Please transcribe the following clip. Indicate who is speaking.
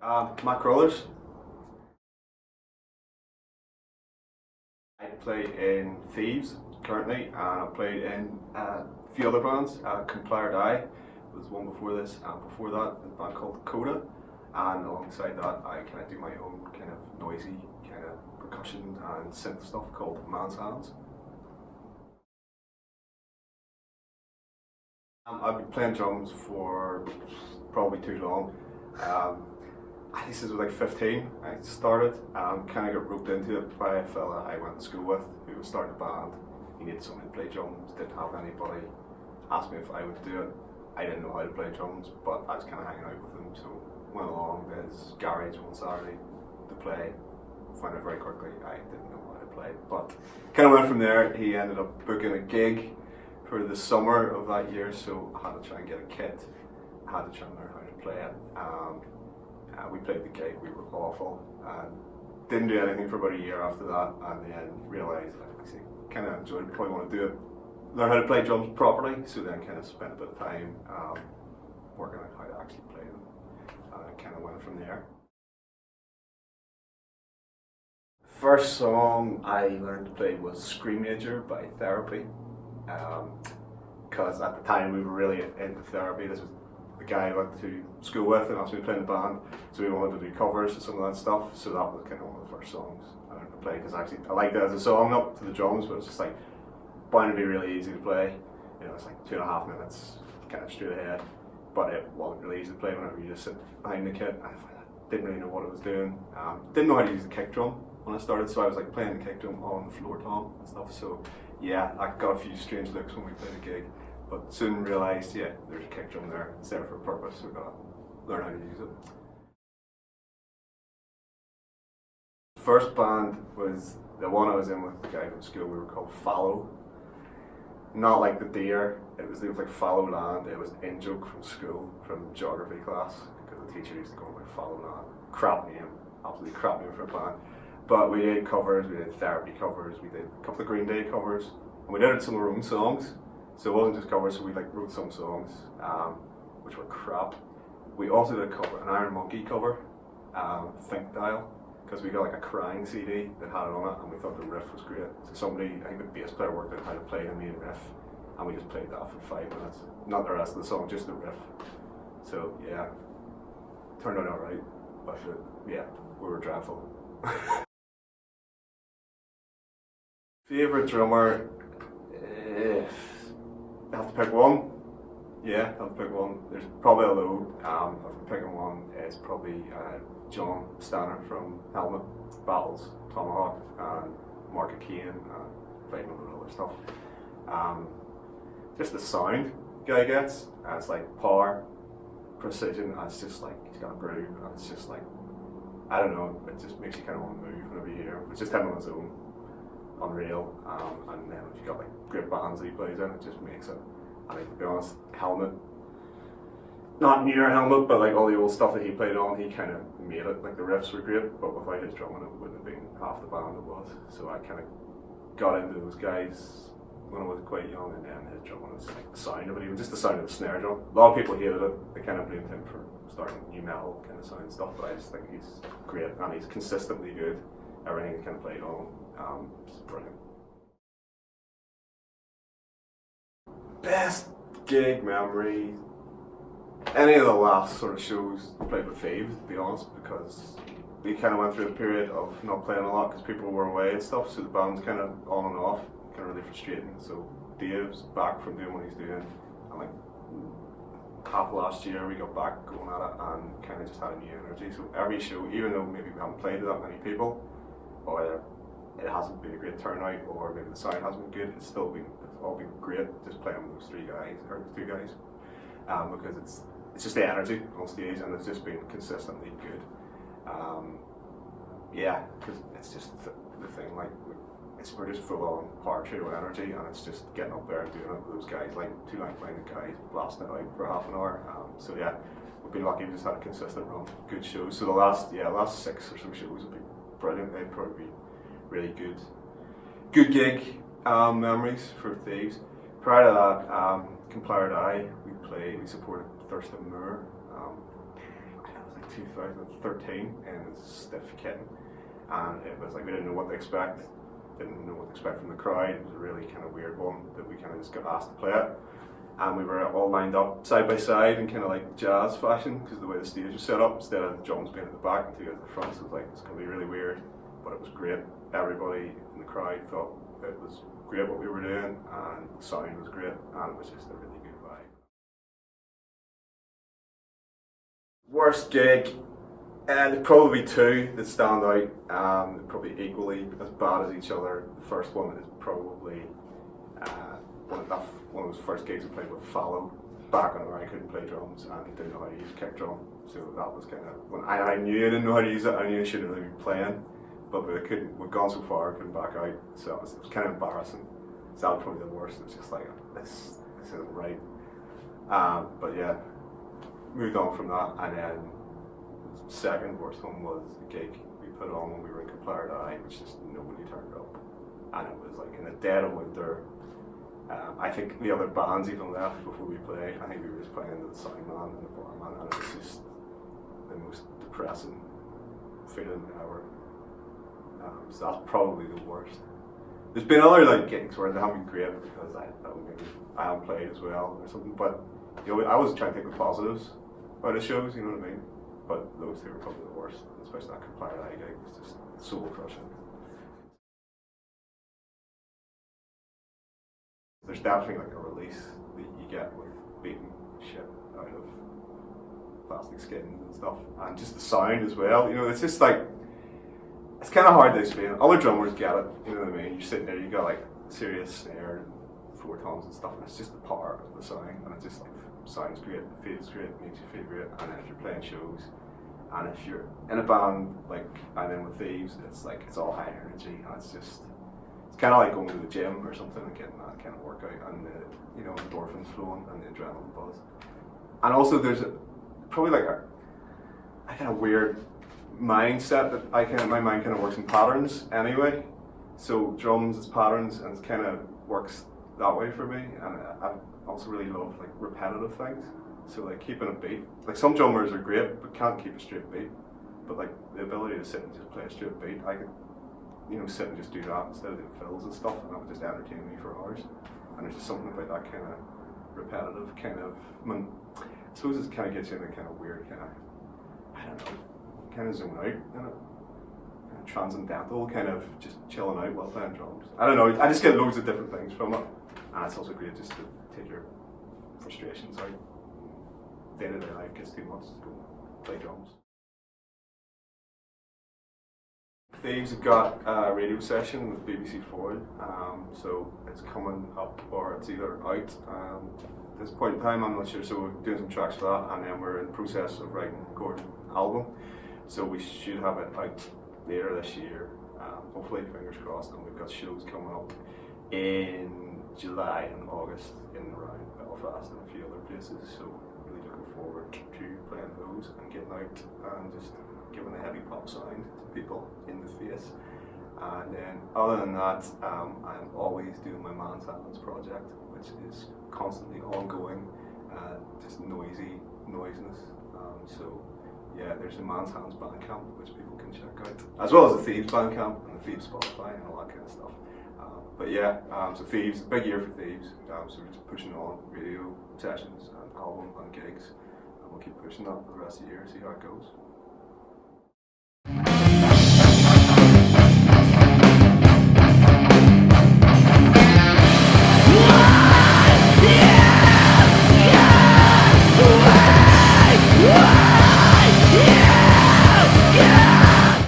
Speaker 1: Crothers. I play in THVS currently, and I played in a few other bands. Complier Die was one before this, and before that, a band called Coda. And alongside that, I kind of do my own kind of noisy kind of percussion and synth stuff called Man's Hands. I've been playing drums for probably too long. I think since I was like 15, I started. Kind of got roped into it by a fella I went to school with who was starting a band. He needed someone to play drums, didn't have anybody. Asked me if I would do it. I didn't know how to play drums, but I was kind of hanging out with him, so went along to his garage one Saturday to play. Found out very quickly I didn't know how to play, but kind of went from there. He ended up booking a gig for the summer of that year, so I had to try and get a kit. I had to try and learn how to play it. We played the gig, we were awful, and didn't do anything for about a year after that, and then realised I actually kind of enjoyed it, probably want to do it, learn how to play drums properly, so then kind of spent a bit of time working out how to actually play them, and I kind of went from there. First song I learned to play was Scream Major by Therapy, because at the time we were really into Therapy. This was the guy I went to school with and asked me to play in the band, so we wanted to do covers of some of that stuff, so that was kind of one of the first songs I learned to play, because actually I liked it as a song up to the drums, but it's just like bound to be really easy to play. You know, it's like 2.5 minutes kind of straight ahead, but it wasn't really easy to play whenever you just sit behind the kit. I didn't really know what I was doing. Didn't know how to use the kick drum when I started, so I was like playing the kick drum on the floor tom and stuff, so yeah, I got a few strange looks when we played a gig, but soon realised, yeah, there's a kick drum there, it's there for a purpose, so we've got to learn how to use it. First band was the one I was in with the guy from school. We were called Fallow. Not like the deer, it was like fallow land. It was in joke from school, from geography class, because the teacher used to go like fallow land. Crap name, absolutely crap name for a band. But we did covers, we did Therapy covers, we did a couple of Green Day covers, and we did some of our own songs. So it wasn't just covers, so we like wrote some songs, which were crap. We also did a cover, an Iron Monkey cover, Think Dial, because we got like a crying CD that had it on it, and we thought the riff was great. So somebody, I think the bass player worked out how to play the main riff, and we just played that for 5 minutes. Not the rest of the song, just the riff. So yeah, turned out alright, but yeah, we were dreadful. Favourite drummer? I have to pick one. Yeah, I have to pick one. There's probably a load. If I'm picking one, it's probably John Stanner from Helmet, Battles, Tomahawk, and Mark Kane, playing a lot of other stuff. Just the sound guy gets, it's like power, precision, and it's just like, he's got a groove, and it's just like, I don't know, it just makes you kind of want to move whenever you hear him. It's just him on his own. Unreal, and then if you've got like great bands that he plays in, it just makes it. I mean, to be honest, Helmet, not near Helmet, but like all the old stuff that he played on, he kind of made it. Like the riffs were great, but without his drumming, it wouldn't have been half the band it was. So I kind of got into those guys when I was quite young, and then his drumming was like the sound of it, even just the sound of the snare drum. A lot of people hated it. They kind of blamed him for starting new metal kind of sound and stuff, but I just think he's great, and he's consistently good. Everything he kind of played on. It's brilliant. Best gig memory? Any of the last sort of shows I played with Faves, to be honest, because we kind of went through a period of not playing a lot because people were away and stuff, so the band's kind of on and off, kind of really frustrating. So Dave's back from doing what he's doing, and like half last year we got back going at it and kind of just had a new energy. So every show, even though maybe we haven't played to that many people, or it hasn't been a great turnout, or maybe the sound hasn't been good, it's all been great just playing with those 3 guys, or 2 guys, because it's just the energy on stage, and it's just been consistently good. Yeah, because it's just the thing, like we're just full on power trio energy, and it's just getting up there and doing it with those guys, like 2 line-minded guys, blasting it out for half an hour. So yeah, we've been lucky, we just had a consistent run, good shows. So the last 6 or so shows have been brilliant. They'd probably be really good gig memories for Thieves. Prior to that, Complier Die, we supported Thurston Moore. I think it was like 2013 in stiff kitten, and it was like we didn't know what to expect, didn't know what to expect from the crowd. It was a really kind of weird one that we kind of just got asked to play it, and we were all lined up side by side in kind of like jazz fashion because of the way the stage was set up, instead of drums being at the back and two at the front. So it was like, it's going to be really weird, but it was great. Everybody in the crowd thought it was great what we were doing, and the sound was great, and it was just a really good vibe. Worst gig, and there's probably two that stand out, probably equally as bad as each other. The first one is probably one of those first gigs I played with Fallow, back when I couldn't play drums and didn't know how to use a kick drum. So that was kind of, when I knew I didn't know how to use it, I knew I shouldn't really be playing, but we'd gone so far, I couldn't back out, so it was kind of embarrassing. So that was probably the worst. It was just like, this isn't right. But yeah, moved on from that, and then the second worst one was a gig we put on when we were in Crothers, which just nobody turned up, and it was like in the dead of winter. I think the other bands even left before we played. I think we were just playing into the soundman and the barman, and it was just the most depressing feeling ever. So that's probably the worst. There's been other like gigs where they haven't been great because I haven't played as well or something. But you know, I was trying to take the positives out of shows. You know what I mean? But those two were probably the worst, especially that Crothers gig. It was just soul crushing. There's definitely like a release that you get with beating shit out of plastic skins and stuff, and just the sound as well. You know, it's just like, it's kind of hard to explain. Other drummers get it, you know what I mean? You're sitting there, you got like serious snare and 4 toms and stuff, and it's just the power of the sound, and it just like sounds great, feels great, makes you feel great. And then if you're playing shows, and if you're in a band like I'm in with Thieves, it's like it's all high energy, and it's kind of like going to the gym or something and getting that kind of workout, and the, you know, endorphins flowing and the adrenaline buzz. And also there's probably like a kind of weird mindset that my mind kind of works in patterns anyway. So drums is patterns, and it kind of works that way for me. And I also really love like repetitive things. So like keeping a beat. Like some drummers are great but can't keep a straight beat. But like the ability to sit and just play a straight beat, I could, you know, sit and just do that instead of doing fills and stuff, and that would just entertain me for hours. And there's just something about that kind of repetitive kind of, I suppose it kind of gets you in a kind of weird kind of, I don't know, kind of zone out, you know, kind of transcendental, kind of just chilling out while playing drums. I don't know, I just get loads of different things from it, and it's also great just to take your frustrations out. Day-to-day life gets too much to go play drums. Thieves have got a radio session with BBC Four, so it's coming up, or it's either out at this point in time, I'm not sure. So we're doing some tracks for that, and then we're in the process of writing and recording an album, so we should have it out later this year, hopefully, fingers crossed. And we've got shows coming up in July and August in and around Belfast and a few other places, so really looking forward to playing those and getting out and just giving a heavy pop sound to people in the face. And then other than that, I'm always doing my Man's Hands project, which is constantly ongoing, just noisiness. So yeah, there's a Man's Hands Bandcamp which people can check out, as well as the Thieves Bandcamp and the Thieves Spotify and all that kind of stuff. But yeah, so Thieves, big year for Thieves, so we're just pushing on radio sessions and album and gigs, and we'll keep pushing that for the rest of the year, see how it goes.